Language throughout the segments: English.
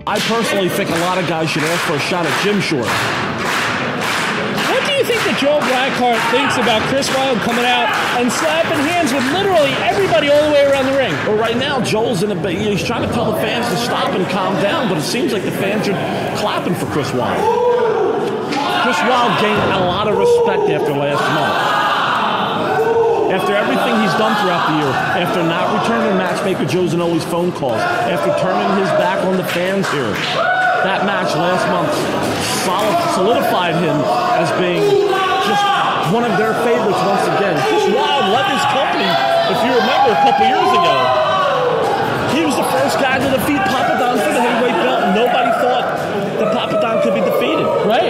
I personally think a lot of guys should ask for a shot at Jim Short. What do you think that Joel Blackheart thinks about Chris Wylde coming out and slapping hands with literally everybody all the way around the ring? Well, right now, Joel's in a bit. He's trying to tell the fans to stop and calm down, but it seems like the fans are clapping for Chris Wylde. Chris Wylde gained a lot of respect after last month. After everything he's done throughout the year, after not returning Matchmaker Joe Zanoli's phone calls, after turning his back on the fans here, that match last month solidified him as being just one of their favorites once again. Chris Wylde led his company, if you remember, a couple years ago. He was the first guy to defeat Papa Don for the heavyweight belt. Nobody thought that Papa Don could be defeated. Right.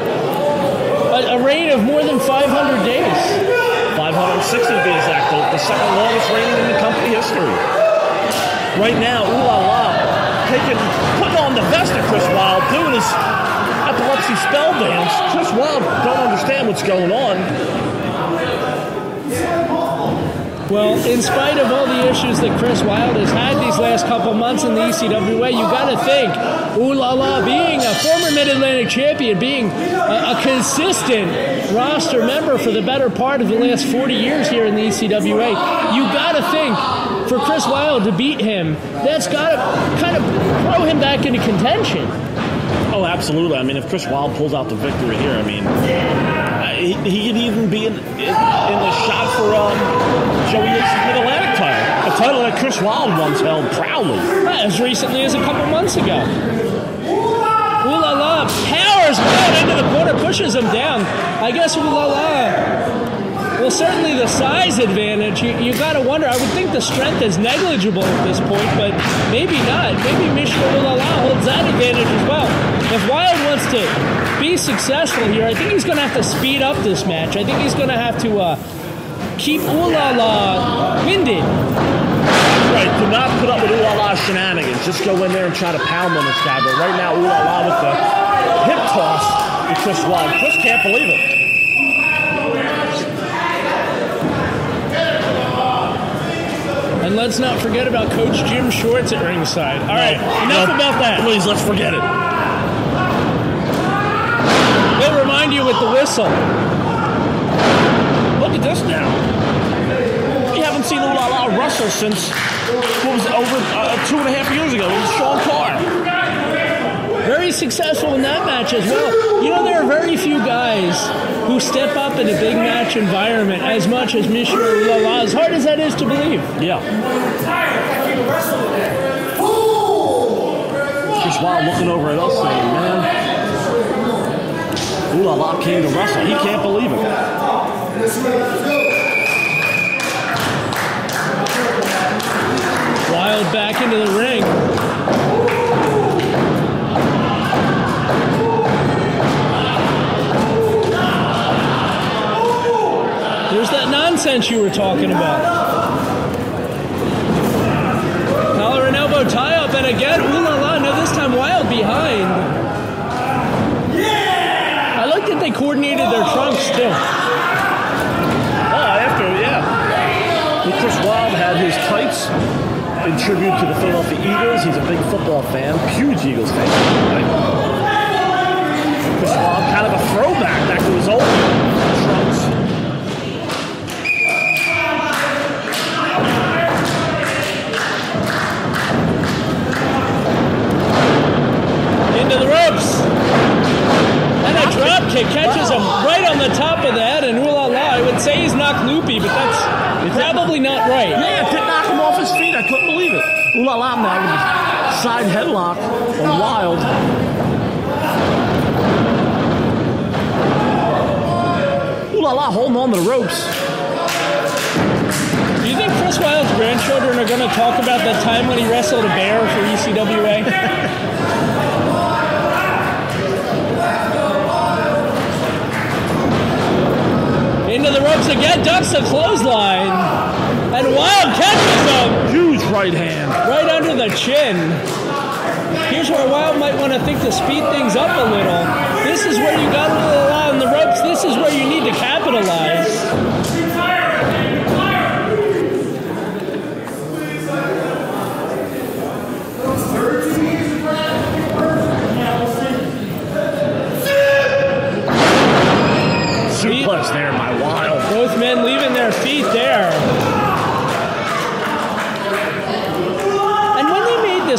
A reign of more than 500 days. 560 to be exact, the second longest reigning in the company history. Right now, Lala putting on the vest of Chris Wylde, doing his epilepsy spell dance. Chris Wylde don't understand what's going on. Well, in spite of all the issues that Chris Wylde has had these last couple months in the ECWA, you got to think, Ooh La La, being a former Mid-Atlantic champion, being a consistent roster member for the better part of the last 40 years here in the ECWA, you got to think, for Chris Wylde to beat him, that's got to kind of throw him back into contention. Oh, absolutely. I mean, if Chris Wylde pulls out the victory here, I mean, he could even be in the shot for Joey Yates' Mid-Atlantic title. A title that Chris Wylde once held proudly. As recently as a couple months ago. Ooh La La powers out into the corner, pushes him down. I guess Ooh La La, well, certainly the size advantage, you got to wonder. I would think the strength is negligible at this point, but maybe not. Maybe Mishra Ooh La La holds that advantage as well. If Wylde wants to be successful here, I think he's going to have to speed up this match. I think he's going to have to keep Ooh La La winded. Right, do not put up with Ooh La La shenanigans. Just go in there and try to pound on this guy. But right now, Ooh La La with the hip toss to Chris Wylde. Chris can't believe it. And let's not forget about Coach Jim Shorts at ringside. All right, enough about that. Please, let's forget it. They'll remind you with the whistle. Look at this now. We haven't seen Ooh La La wrestle since, what was it, over 2.5 years ago. It was Sean Carr. Very successful in that match as well. You know, there are very few guys who step up in a big match environment as much as Mishra Ooh La La, as hard as that is to believe. Yeah. Chris Wylde looking over at us saying, man, Ooh La La came to wrestle. He can't believe it. Wylde back into the ring. There's that nonsense you were talking about. Collar and elbow tie up, and again, Ooh La La. No, this time Wylde behind. I like that they coordinated their trunks still. Chris Wylde had his tights in tribute to the Philadelphia Eagles. He's a big football fan, huge Eagles fan. Right? Chris Wylde, kind of a throwback back to his old trunks. Into the ropes. And a drop kick catches him right on the top of the head, and Ooh La La, I would say he's knocked loopy, but that's probably not right. Yeah, it did knock him off his feet. I couldn't believe it. Ooh La La now with the side headlock on Wylde. Ooh La La holding on to the ropes. Do you think Chris Wylde's grandchildren are going to talk about that time when he wrestled a bear for ECWA? Into the ropes again, ducks a clothesline. And Wylde catches him. Huge right hand. Right under the chin. Here's where Wylde might want to think to speed things up a little. This is where you got to allow in the ropes. This is where you need to capitalize.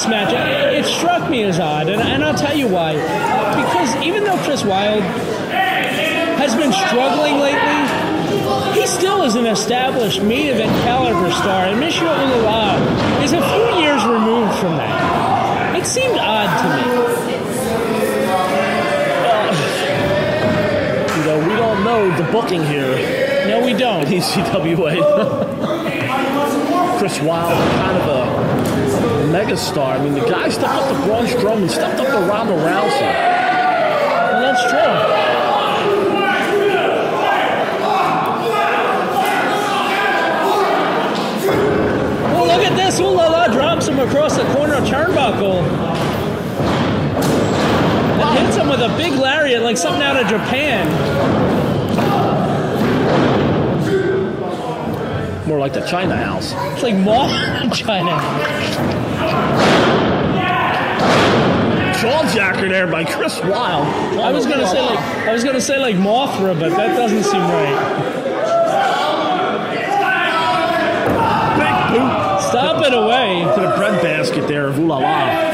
this match, it struck me as odd, and I'll tell you why. Because even though Chris Wylde has been struggling lately, he still is an established main event caliber star, and Michio Ulala is a few years removed from that. It seemed odd to me. We don't know the booking here. No, we don't. ECWA. Chris Wylde, kind of a megastar. I mean, the guy stepped up to Braun Strowman, stepped up to Ronda Rousey. Well, that's true. Well, look at this. Ulala drops him across the corner turnbuckle. And hits him with a big lariat like something out of Japan. More like the China house. It's like moth China. Jawjacker there by Chris Wylde. I was gonna say like Mothra, but that doesn't seem right. Big boot. Stop it away. To the bread basket there of Ulala.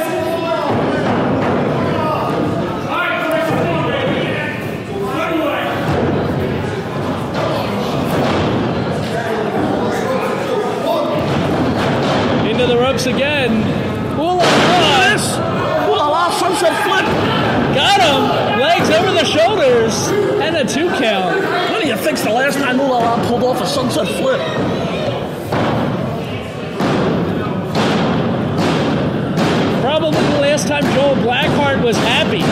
Into the ropes again. Ulala, sunset flip. Got him. Legs over the shoulders. And a 2 count. What do you think's the last time Ulala pulled off a sunset flip? Probably the last time Joel Blackheart was happy.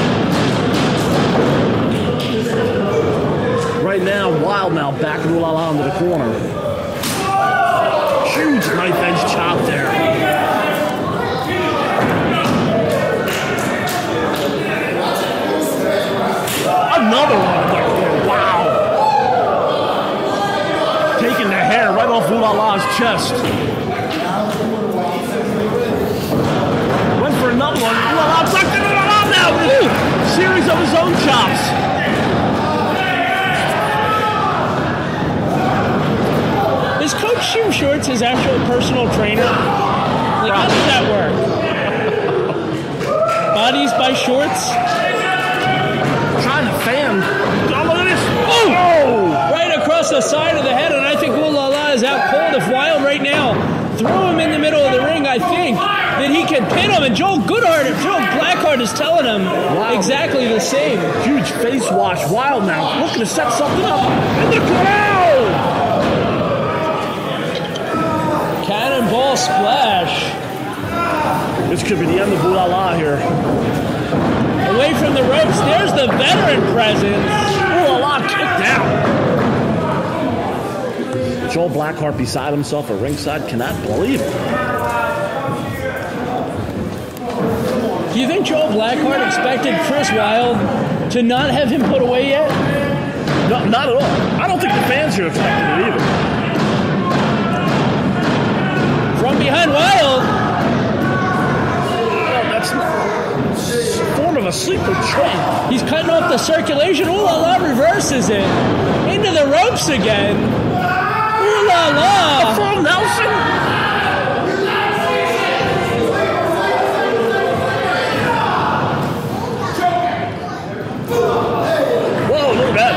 Right now, Wylde now back with Ulala into the corner. Huge knife edge chop there. Another one right there. Wow. Taking the hair right off Ulala's chest. Went for another one. Ulala tucked it Ulala now. Ooh. Series of his own chops. Is Coach Shoe Shorts his actual personal trainer? Like, how does that work? Bodies by Shorts? Trying to fan. Oh, look at this. Oh! Right across the side of the head, and I think Ulala is out cold. If Wylde right now throw him in the middle of the ring, I think that he can pin him. And Joel Blackheart is telling him exactly the same. Huge face wash. Wylde now looking to set something up. In the crowd! Cannonball splash. This could be the end of Ulala here. Away from the ropes, there's the veteran presence. Ulala kicked down. Joel Blackheart beside himself at ringside, cannot believe it. Do you think Joel Blackheart expected Chris Wylde to not have him put away yet? No, not at all. I don't think the fans are expecting it either. From behind Wylde. That's a form of a sleeper train. He's cutting off the circulation. Ulala reverses it. Into the ropes again. Ulala. From Nelson. Whoa, look at that.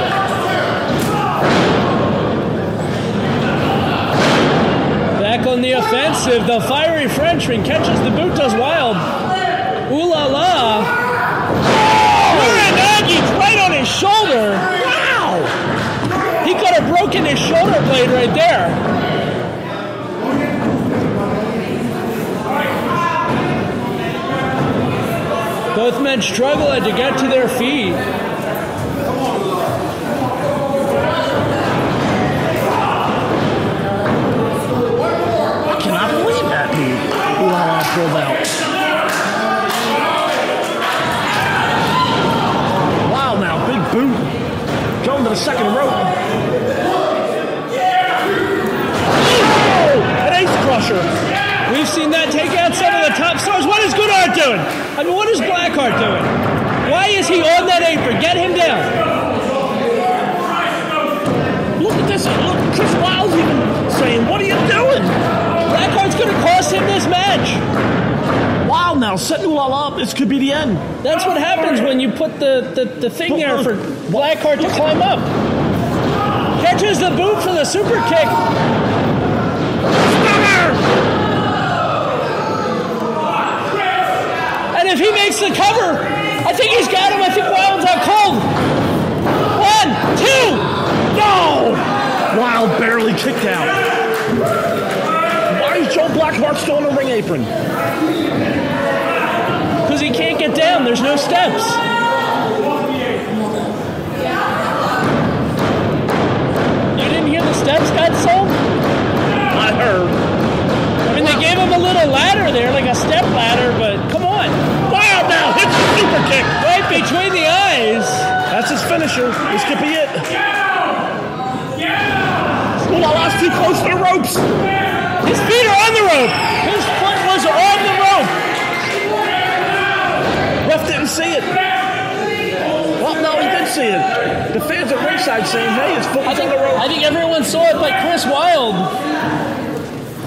Back on the offensive, the fiery Frenchman catches the boot, does Wylde. Ulala. Uranagi right on his shoulder. Wow. He could have broken his shoulder blade right there. Both men struggling to get to their feet. I cannot believe that move. Ulala pulled out. Wow, now big boot. Going to the second rope. Oh, an ace crusher. We've seen that take out some of the top stars. What is Goodhart doing? I mean, what is Blackheart doing? Why is he on that apron? Now setting Lala up, this could be the end. That's what happens when you put the thing there for Blackheart to climb up. Catches the boot for the super kick. And if he makes the cover, I think he's got him. I think Wylde's out cold. 1, 2. No! Wylde barely kicked out. Why is Joe Blackheart still in the ring apron? Because he can't get down. There's no steps. You didn't hear the steps got sold? I heard. I mean, they gave him a little ladder there, like a step ladder, but come on. Wylde now hits the super kick. Right between the eyes. That's his finisher. This could be it. Lala's too close to the ropes. His feet are on the rope. His foot was on the rope. Ref didn't see it. Well, no, he did see it. The fans at ringside saying, hey, his foot was on the rope. I think everyone saw it but Chris Wylde.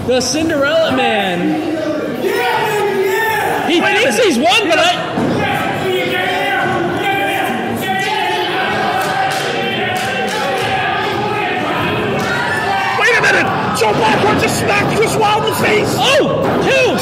The Cinderella Man. He thinks he's won, but Wait a minute! Joe Blackheart just smacked Chris Wylde in the face! Oh! 2!